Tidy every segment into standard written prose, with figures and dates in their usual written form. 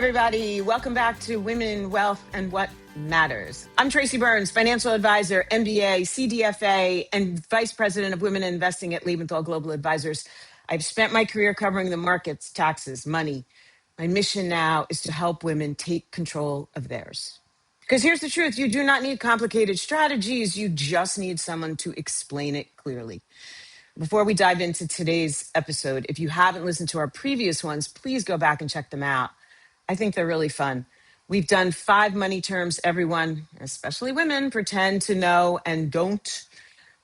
everybody. Welcome back to Women, Wealth, and What Matters. I'm Tracy Byrnes, financial advisor, MBA, CDFA, and vice president of women investing at Liebenthal Global Advisors. I've spent my career covering the markets, taxes, money. My mission now is to help women take control of theirs. Because here's the truth, you do not need complicated strategies. You just need someone to explain it clearly. Before we dive into today's episode, if you haven't listened to our previous ones, please go back and check them out. I think they're really fun. We've done 5 money terms everyone, especially women, pretend to know and don't.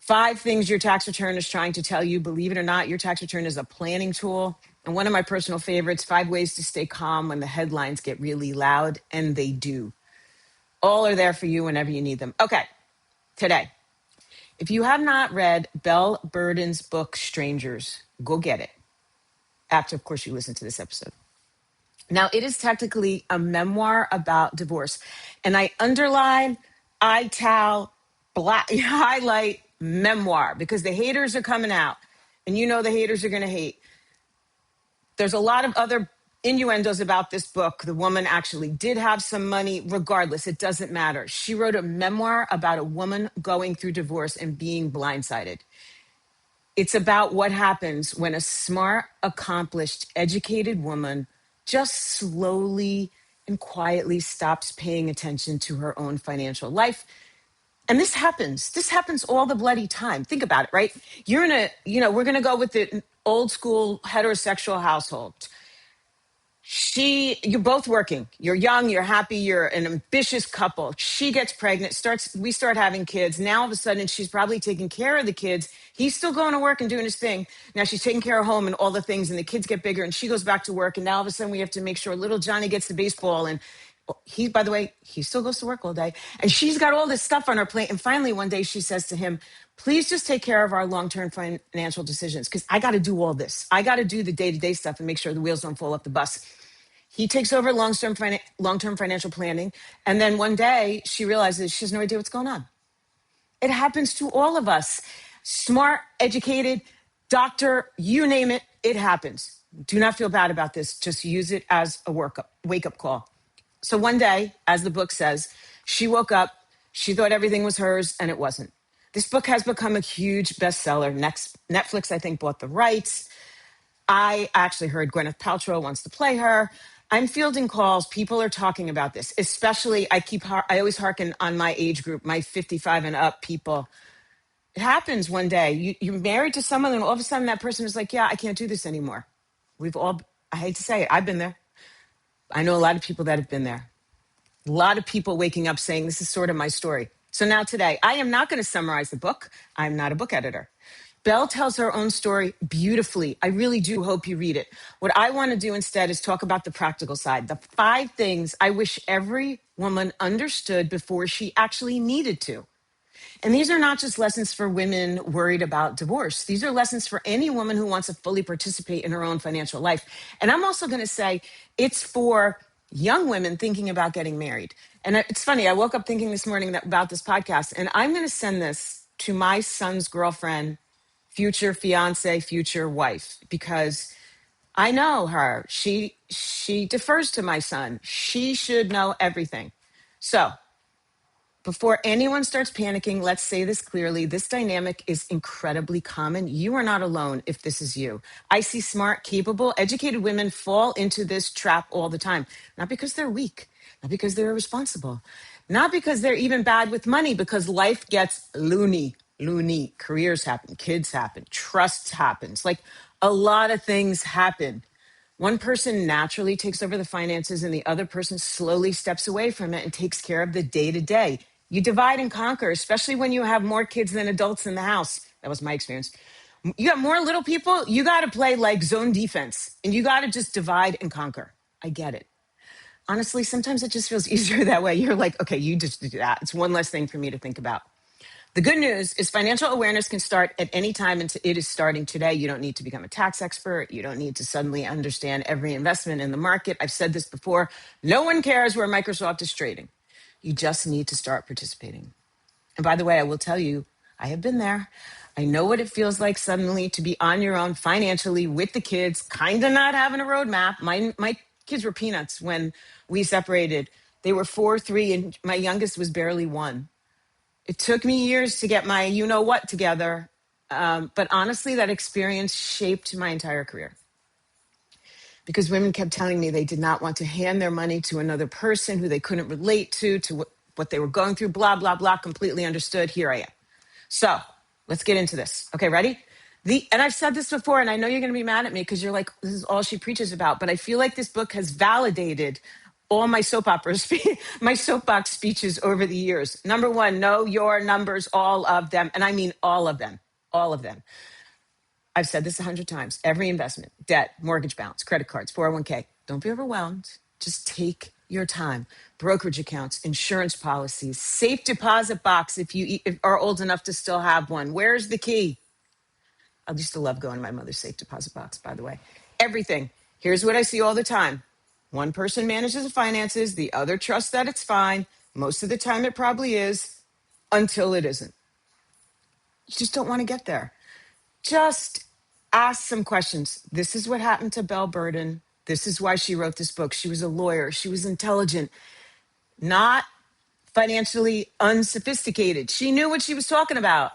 5 things your tax return is trying to tell you. Believe it or not, your tax return is a planning tool. And one of my personal favorites, 5 ways to stay calm when the headlines get really loud, and they do. All are there for you whenever you need them. Okay, today. If you have not read Belle Burden's book, Strangers, go get it. After, of course, you listen to this episode. Now, it is technically a memoir about divorce. And I underline, highlight memoir because the haters are coming out. And you know the haters are going to hate. There's a lot of other innuendos about this book. The woman actually did have some money. Regardless, it doesn't matter. She wrote a memoir about a woman going through divorce and being blindsided. It's about what happens when a smart, accomplished, educated woman just slowly and quietly stops paying attention to her own financial life. And this happens. This happens all the bloody time. Think about it, right? You're in we're going to go with the old school heterosexual household. You're both working. You're young, you're happy, you're an ambitious couple. She gets pregnant, we start having kids. Now all of a sudden she's probably taking care of the kids. He's still going to work and doing his thing. Now she's taking care of home and all the things, and the kids get bigger and she goes back to work. And now all of a sudden we have to make sure little Johnny gets the baseball. And by the way, he still goes to work all day. And she's got all this stuff on her plate. And finally one day she says to him, please just take care of our long-term financial decisions because I got to do all this. I got to do the day-to-day stuff and make sure the wheels don't fall off the bus. He takes over long-term financial planning. And then one day she realizes she has no idea what's going on. It happens to all of us. Smart, educated, doctor, you name it, it happens. Do not feel bad about this. Just use it as a wake-up call. So one day, as the book says, she woke up, she thought everything was hers, and it wasn't. This book has become a huge bestseller. Netflix, I think, bought the rights. I actually heard Gwyneth Paltrow wants to play her. I'm fielding calls. People are talking about this, especially I always hearken on my age group, my 55 and up people. It happens one day. You're married to someone and all of a sudden that person is like, yeah, I can't do this anymore. I hate to say it, I've been there. I know a lot of people that have been there. A lot of people waking up saying, this is sort of my story. So now today, I am not going to summarize the book. I'm not a book editor. Belle tells her own story beautifully. I really do hope you read it. What I want to do instead is talk about the practical side, the 5 things I wish every woman understood before she actually needed to. And these are not just lessons for women worried about divorce. These are lessons for any woman who wants to fully participate in her own financial life. And I'm also going to say it's for young women thinking about getting married. And it's funny, I woke up thinking this morning about this podcast, and I'm going to send this to my son's girlfriend, future fiance, future wife, because I know her. She defers to my son. She should know everything. So before anyone starts panicking, let's say this clearly. This dynamic is incredibly common. You are not alone if this is you. I see smart, capable, educated women fall into this trap all the time. Not because they're weak, not because they're irresponsible, not because they're even bad with money, because life gets loony. Careers happen, kids happen, trust happens. Like a lot of things happen. One person naturally takes over the finances and the other person slowly steps away from it and takes care of the day-to-day. You divide and conquer, especially when you have more kids than adults in the house. That was my experience. You got more little people, you got to play like zone defense and you got to just divide and conquer. I get it. Honestly, sometimes it just feels easier that way. You're like, okay, you just do that. It's one less thing for me to think about. The good news is financial awareness can start at any time, and it is starting today. You don't need to become a tax expert. You don't need to suddenly understand every investment in the market. I've said this before. No one cares where Microsoft is trading. You just need to start participating. And by the way, I will tell you, I have been there. I know what it feels like suddenly to be on your own financially with the kids, kind of not having a roadmap. My kids were peanuts when we separated. They were 4, 3, and my youngest was barely 1. It took me years to get my you-know-what together. But honestly, that experience shaped my entire career because women kept telling me they did not want to hand their money to another person who they couldn't relate to what they were going through, blah, blah, blah, completely understood. Here I am. So let's get into this. Okay, ready? And I've said this before, and I know you're going to be mad at me because you're like, this is all she preaches about. But I feel like this book has validated all my soap operas, my soapbox speeches over the years. Number one, know your numbers, all of them. And I mean all of them, all of them. I've said this 100 times. Every investment, debt, mortgage balance, credit cards, 401k. Don't be overwhelmed. Just take your time. Brokerage accounts, insurance policies, safe deposit box if you are old enough to still have one. Where's the key? I used to love going to my mother's safe deposit box, by the way. Everything. Here's what I see all the time. One person manages the finances. The other trusts that it's fine. Most of the time it probably is until it isn't. You just don't want to get there. Just ask some questions. This is what happened to Belle Burden. This is why she wrote this book. She was a lawyer. She was intelligent, not financially unsophisticated. She knew what she was talking about.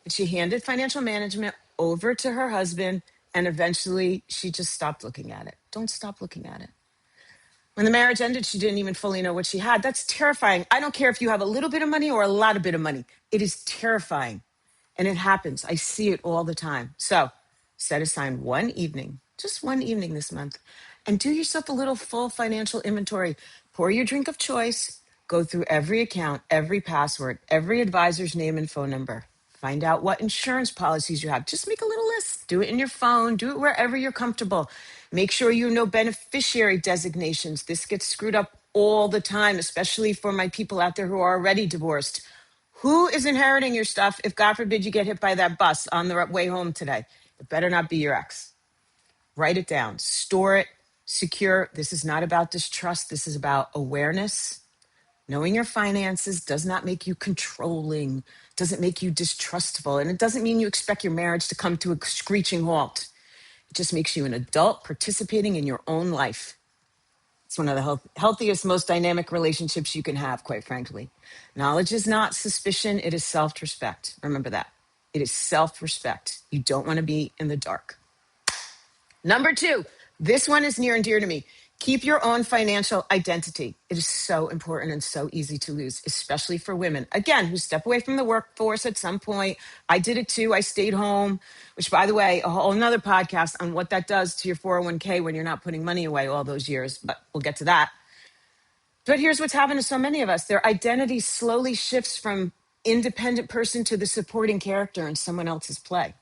But she handed financial management over to her husband, and eventually she just stopped looking at it. Don't stop looking at it. When the marriage ended, she didn't even fully know what she had. That's terrifying. I don't care if you have a little bit of money or a lot of bit of money. It is terrifying. And it happens. I see it all the time. So set aside one evening, just one evening this month, and do yourself a little full financial inventory. Pour your drink of choice. Go through every account, every password, every advisor's name and phone number. Find out what insurance policies you have. Just make a little list. Do it in your phone. Do it wherever you're comfortable. Make sure you know beneficiary designations. This gets screwed up all the time, especially for my people out there who are already divorced. Who is inheriting your stuff if, God forbid, you get hit by that bus on the way home today? It better not be your ex. Write it down. Store it. Secure. This is not about distrust. This is about awareness. Knowing your finances does not make you controlling, doesn't make you distrustful, and it doesn't mean you expect your marriage to come to a screeching halt. It just makes you an adult participating in your own life. It's one of the healthiest, most dynamic relationships you can have, quite frankly. Knowledge is not suspicion. It is self-respect. Remember that. It is self-respect. You don't want to be in the dark. Number 2, this one is near and dear to me. Keep your own financial identity. It is so important and so easy to lose, especially for women, again, who step away from the workforce at some point. I did it too. I stayed home, which, by the way, a whole nother podcast on what that does to your 401k when you're not putting money away all those years, but we'll get to that. But here's what's happened to so many of us. Their identity slowly shifts from independent person to the supporting character in someone else's play,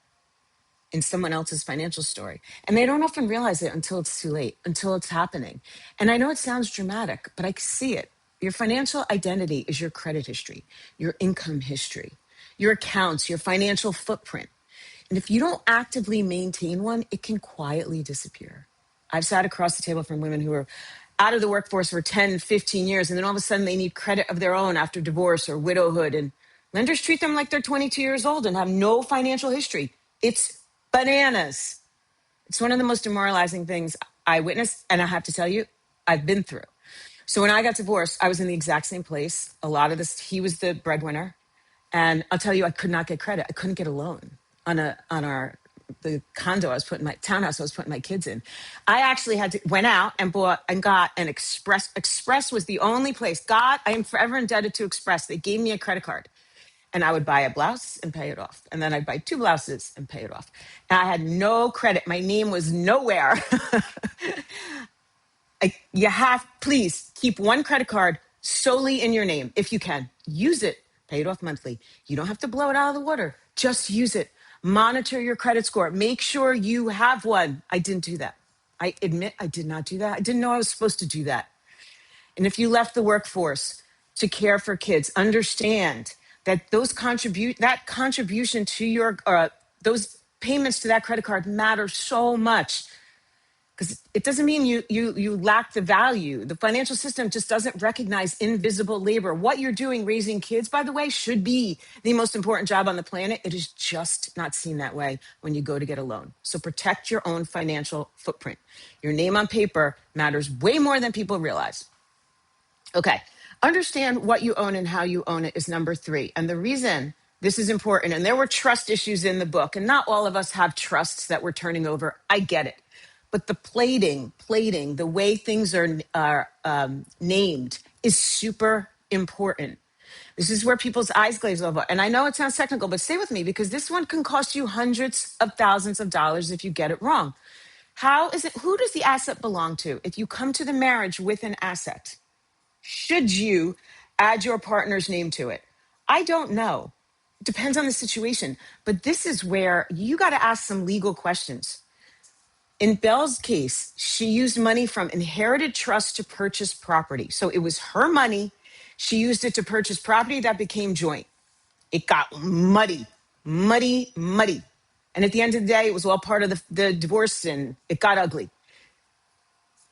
in someone else's financial story. And they don't often realize it until it's too late, until it's happening. And I know it sounds dramatic, but I see it. Your financial identity is your credit history, your income history, your accounts, your financial footprint. And if you don't actively maintain one, it can quietly disappear. I've sat across the table from women who are out of the workforce for 10, 15 years, and then all of a sudden they need credit of their own after divorce or widowhood. And lenders treat them like they're 22 years old and have no financial history. It's bananas. It's one of the most demoralizing things I witnessed, and I have to tell you, I've been through. So when I got divorced, I was in the exact same place. A lot of this, he was the breadwinner, and I'll tell you, I could not get credit. I couldn't get a loan on the condo I was putting my townhouse I was putting my kids in. I actually went out and bought and got an Express. Express was the only place. God, I am forever indebted to Express. They gave me a credit card. And I would buy a blouse and pay it off. And then I'd buy 2 blouses and pay it off. And I had no credit. My name was nowhere. Please keep one credit card solely in your name if you can. Use it. Pay it off monthly. You don't have to blow it out of the water. Just use it. Monitor your credit score. Make sure you have one. I didn't do that. I admit I did not do that. I didn't know I was supposed to do that. And if you left the workforce to care for kids, understand that that contribution to your those payments to that credit card matter so much. because it doesn't mean you lack the value. The financial system just doesn't recognize invisible labor. What you're doing raising kids, by the way, should be the most important job on the planet. It is just not seen that way when you go to get a loan. So protect your own financial footprint. Your name on paper matters way more than people realize. Okay. Understand what you own and how you own it is number 3. And the reason this is important, and there were trust issues in the book, and not all of us have trusts that we're turning over. I get it. But the plating, the way things are named is super important. This is where people's eyes glaze over. And I know it sounds technical, but stay with me because this one can cost you hundreds of thousands of dollars if you get it wrong. Who does the asset belong to? If you come to the marriage with an asset, should you add your partner's name to it? I don't know. It depends on the situation. But this is where you got to ask some legal questions. In Belle's case, she used money from inherited trust to purchase property. So it was her money. She used it to purchase property that became joint. It got muddy. And at the end of the day, it was all part of the divorce and it got ugly.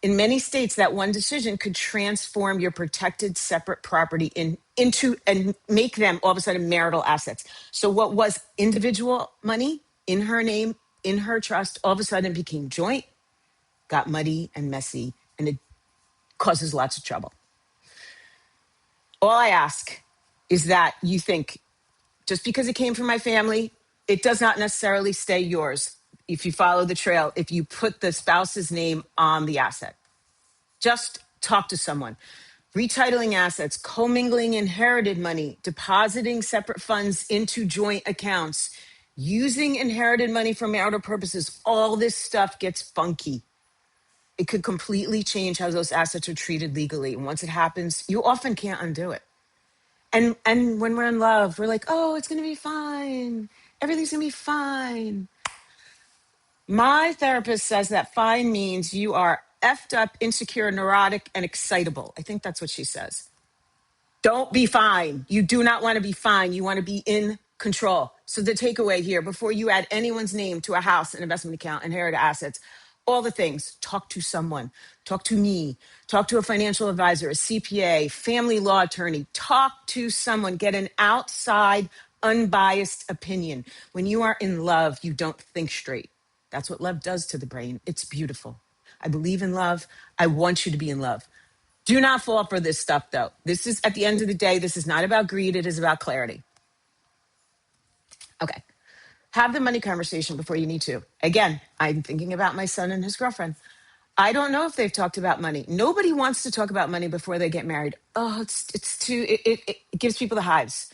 In many states, that one decision could transform your protected separate property into and make them all of a sudden marital assets. So what was individual money in her name, in her trust, all of a sudden became joint, got muddy and messy, and it causes lots of trouble. All I ask is that you think, just because it came from my family, it does not necessarily stay yours. If you follow the trail, if you put the spouse's name on the asset, just talk to someone. Retitling assets, commingling inherited money, depositing separate funds into joint accounts, using inherited money for marital purposes, all this stuff gets funky. It could completely change how those assets are treated legally. And once it happens, you often can't undo it. And when we're in love, we're like, oh, it's going to be fine. Everything's going to be fine. My therapist says that fine means you are effed up, insecure, neurotic, and excitable. I think that's what she says. Don't be fine. You do not want to be fine. You want to be in control. So the takeaway here, before you add anyone's name to a house, an investment account, inherited assets, all the things, talk to someone. Talk to me. Talk to a financial advisor, a CPA, family law attorney. Talk to someone. Get an outside, unbiased opinion. When you are in love, you don't think straight. That's what love does to the brain. It's beautiful. I believe in love. I want you to be in love. Do not fall for this stuff, though. This is, at the end of the day, this is not about greed. It is about clarity. Okay. Have the money conversation before you need to. Again, I'm thinking about my son and his girlfriend. I don't know if they've talked about money. Nobody wants to talk about money before they get married. Oh, it gives people the hives.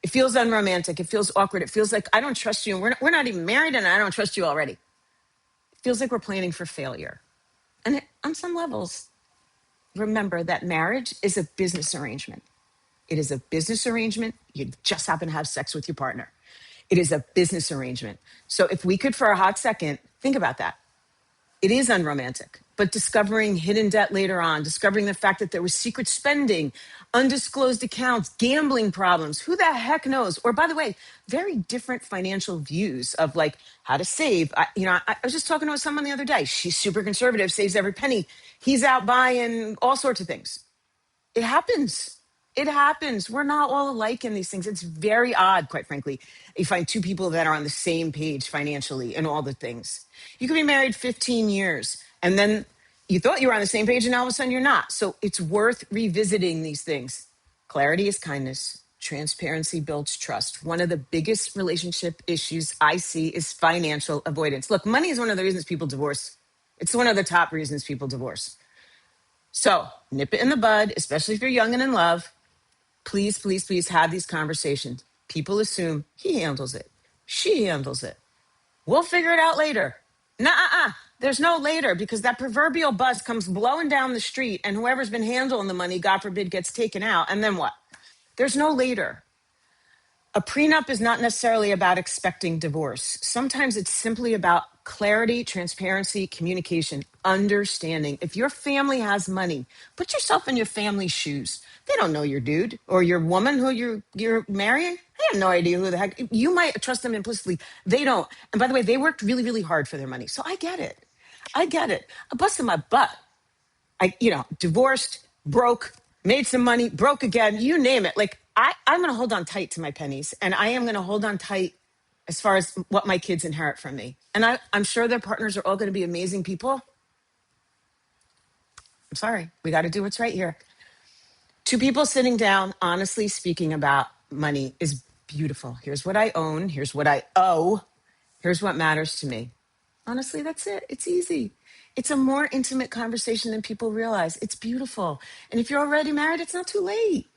It feels unromantic. It feels awkward. It feels like I don't trust you. And we're not even married and I don't trust you already. It feels like we're planning for failure. And on some levels, remember that marriage is a business arrangement. It is a business arrangement. You just happen to have sex with your partner. It is a business arrangement. So if we could, for a hot second, think about that. It is unromantic, but discovering hidden debt later on, discovering the fact that there was secret spending, undisclosed accounts, gambling problems, who the heck knows? Or by the way, very different financial views of like how to save. I was just talking to someone the other day. She's super conservative, saves every penny. He's out buying all sorts of things. It happens. It happens. We're not all alike in these things. It's very odd, quite frankly. You find two people that are on the same page financially in all the things. You could be married 15 years and then you thought you were on the same page and all of a sudden you're not. So it's worth revisiting these things. Clarity is kindness. Transparency builds trust. One of the biggest relationship issues I see is financial avoidance. Look, money is one of the reasons people divorce. It's one of the top reasons people divorce. So nip it in the bud, especially if you're young and in love. Please, please, please have these conversations. People assume he handles it. She handles it. We'll figure it out later. Nuh-uh. There's no later because that proverbial bus comes blowing down the street and whoever's been handling the money, God forbid, gets taken out. And then what? There's no later. A prenup is not necessarily about expecting divorce. Sometimes it's simply about clarity, transparency, communication, understanding. If your family has money, put yourself in your family's shoes. They don't know your dude or your woman who you're marrying. They have no idea who the heck. You might trust them implicitly. They don't. And by the way, they worked really, really hard for their money. So I get it. I get it. I busted my butt. Divorced, broke, made some money, broke again, you name it. Like I'm going to hold on tight to my pennies, and I am going to hold on tight as far as what my kids inherit from me. And I'm sure their partners are all going to be amazing people. I'm sorry. We got to do what's right here. Two people sitting down, honestly speaking about money is beautiful. Here's what I own. Here's what I owe. Here's what matters to me. Honestly, that's it. It's easy. It's a more intimate conversation than people realize. It's beautiful. And if you're already married, it's not too late.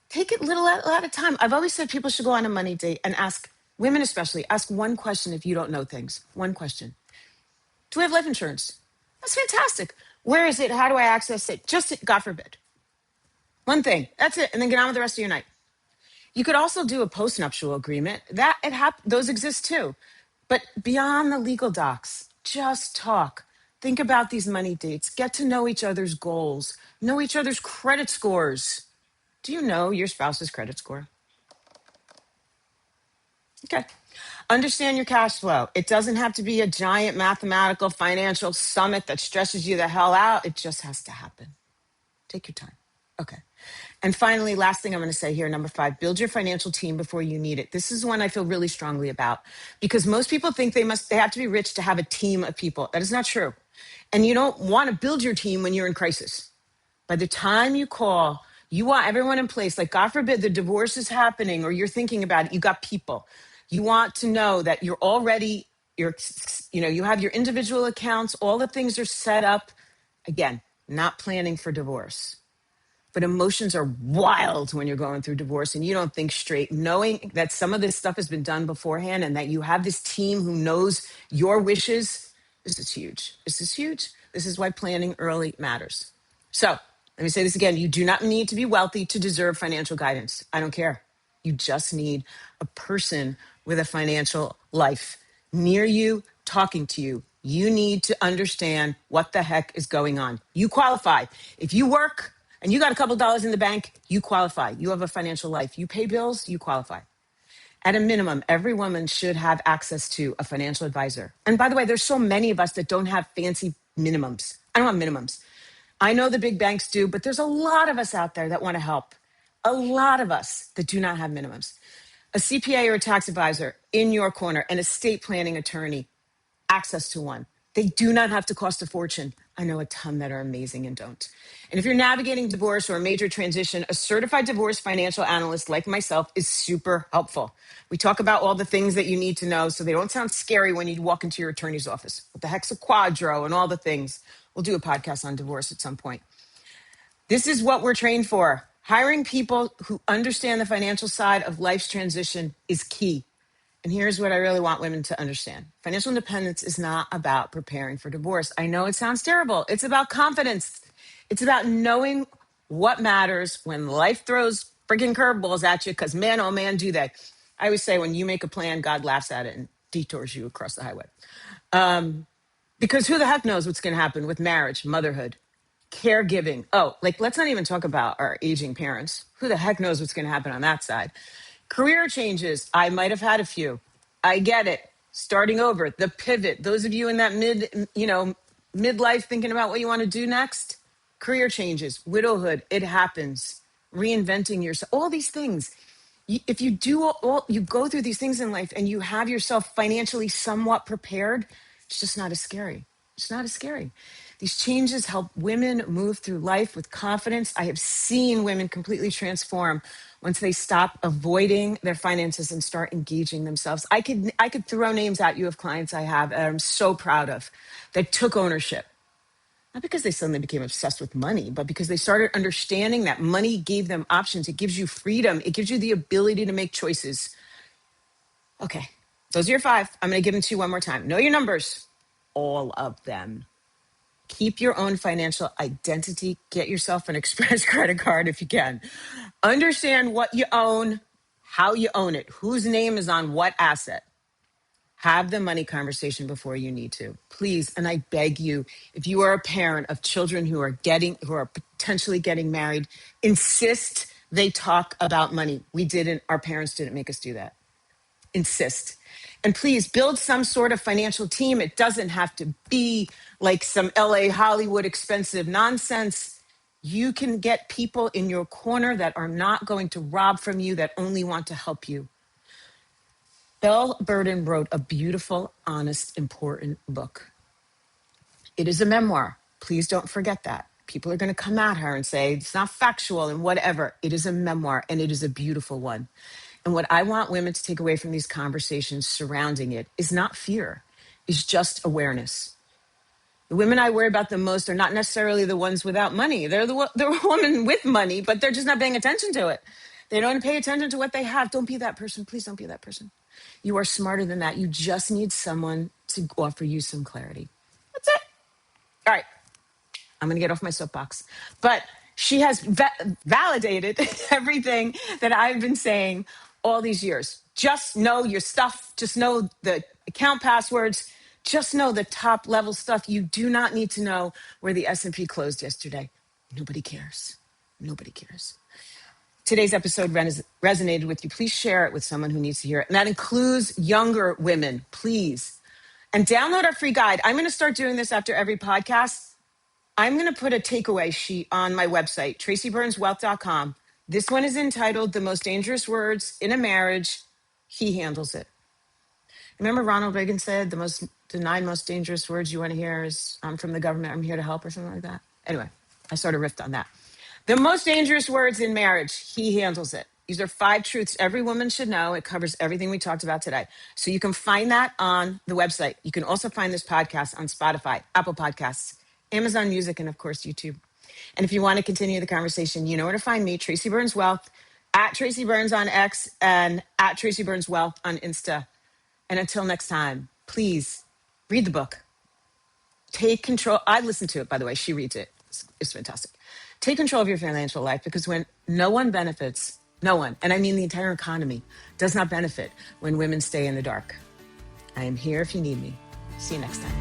Take it little at a time. I've always said people should go on a money date and ask, women especially, ask one question if you don't know things. One question. Do we have life insurance? That's fantastic. Where is it? How do I access it? Just, God forbid. One thing. That's it. And then get on with the rest of your night. You could also do a postnuptial agreement. Those exist too. But beyond the legal docs, just talk. Think about these money dates. Get to know each other's goals. Know each other's credit scores. Do you know your spouse's credit score? Okay. Understand your cash flow. It doesn't have to be a giant mathematical financial summit that stresses you the hell out. It just has to happen. Take your time. Okay. And finally, last thing I'm going to say here, number 5, build your financial team before you need it. This is one I feel really strongly about because most people think they have to be rich to have a team of people. That is not true. And you don't want to build your team when you're in crisis. By the time you call, you want everyone in place. Like, God forbid, the divorce is happening or you're thinking about it. You got people. You want to know that you have your individual accounts. All the things are set up. Again, not planning for divorce. But emotions are wild when you're going through divorce and you don't think straight. Knowing that some of this stuff has been done beforehand and that you have this team who knows your wishes, this is huge. This is huge. This is why planning early matters. So let me say this again. You do not need to be wealthy to deserve financial guidance. I don't care. You just need a person with a financial life near you, talking to you. You need to understand what the heck is going on. You qualify. If you work and you got a couple dollars in the bank, you qualify. You have a financial life. You pay bills, you qualify. At a minimum, every woman should have access to a financial advisor. And by the way, there's so many of us that don't have fancy minimums. I don't have minimums. I know the big banks do, but there's a lot of us out there that want to help. A lot of us that do not have minimums. A CPA or a tax advisor in your corner, an estate planning attorney, access to one. They do not have to cost a fortune. I know a ton that are amazing and don't. And if you're navigating divorce or a major transition, a certified divorce financial analyst like myself is super helpful. We talk about all the things that you need to know so they don't sound scary when you walk into your attorney's office. What the heck's a quadro and all the things. We'll do a podcast on divorce at some point. This is what we're trained for. Hiring people who understand the financial side of life's transition is key. And here's what I really want women to understand. Financial independence is not about preparing for divorce. I know it sounds terrible. It's about confidence. It's about knowing what matters when life throws freaking curveballs at you, because man, oh man, do they. I always say when you make a plan, God laughs at it and detours you across the highway. Because who the heck knows what's going to happen with marriage, motherhood, caregiving. Let's not even talk about our aging parents. Who the heck knows what's going to happen on that side? Career changes. I might have had a few. I get it. Starting over, the pivot. Those of you in that midlife thinking about what you want to do next. Career changes, widowhood. It happens. Reinventing yourself. All these things. If you do you go through these things in life and you have yourself financially somewhat prepared, it's just not as scary. It's not as scary. These changes help women move through life with confidence. I have seen women completely transform once they stop avoiding their finances and start engaging themselves. I could throw names at you of clients I have that I'm so proud of that took ownership. Not because they suddenly became obsessed with money, but because they started understanding that money gave them options. It gives you freedom. It gives you the ability to make choices. Okay, those are your 5. I'm going to give them to you one more time. Know your numbers, all of them. Keep your own financial identity. Get yourself an Express credit card if you can. Understand what you own, how you own it, whose name is on what asset. Have the money conversation before you need to. Please, and I beg you, if you are a parent of children who are potentially getting married, insist they talk about money. Our parents didn't make us do that. Insist. And please build some sort of financial team. It doesn't have to be like some LA Hollywood expensive nonsense. You can get people in your corner that are not going to rob from you, that only want to help you. Belle Burden wrote a beautiful, honest, important book. It is a memoir. Please don't forget that. People are going to come at her and say it's not factual and whatever. It is a memoir, and it is a beautiful one. And what I want women to take away from these conversations surrounding it is not fear, is just awareness. The women I worry about the most are not necessarily the ones without money. They're women with money, but they're just not paying attention to it. They don't pay attention to what they have. Don't be that person. Please don't be that person. You are smarter than that. You just need someone to offer you some clarity. That's it. All right. I'm going to get off my soapbox. But she has validated everything that I've been saying all these years. Just know your stuff. Just know the account passwords. Just know the top level stuff. You do not need to know where the S&P closed yesterday. Nobody cares. Nobody cares. Today's episode resonated with you. Please share it with someone who needs to hear it. And that includes younger women, please. And download our free guide. I'm going to start doing this after every podcast. I'm going to put a takeaway sheet on my website, tracyburneswealth.com. This one is entitled The Most Dangerous Words in a Marriage. He handles it. Remember Ronald Reagan said the 9 most dangerous words you want to hear is I'm from the government, I'm here to help, or something like that. Anyway, I sort of riffed on that. The most dangerous words in marriage, he handles it. These are 5 truths every woman should know. It covers everything we talked about today. So you can find that on the website. You can also find this podcast on Spotify, Apple Podcasts, Amazon Music, and of course, YouTube. And if you want to continue the conversation, you know where to find me, Tracy Byrnes Wealth, at Tracy Byrnes on X, and at Tracy Byrnes Wealth on Insta. And until next time, please read the book. Take control. I listen to it, by the way. She reads it. It's fantastic. Take control of your financial life, because when no one benefits, no one, and I mean the entire economy, does not benefit when women stay in the dark. I am here if you need me. See you next time.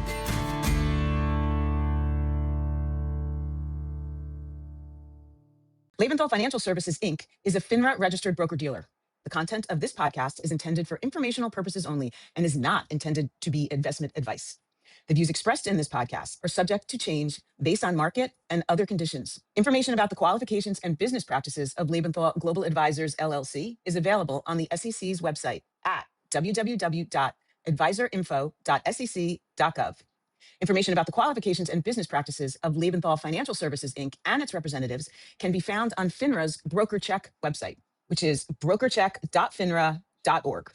Lebenthal Financial Services, Inc. is a FINRA-registered broker-dealer. The content of this podcast is intended for informational purposes only and is not intended to be investment advice. The views expressed in this podcast are subject to change based on market and other conditions. Information about the qualifications and business practices of Lebenthal Global Advisors, LLC is available on the SEC's website at www.advisorinfo.sec.gov. Information about the qualifications and business practices of Lebenthal Financial Services, Inc. and its representatives can be found on FINRA's BrokerCheck website, which is brokercheck.finra.org.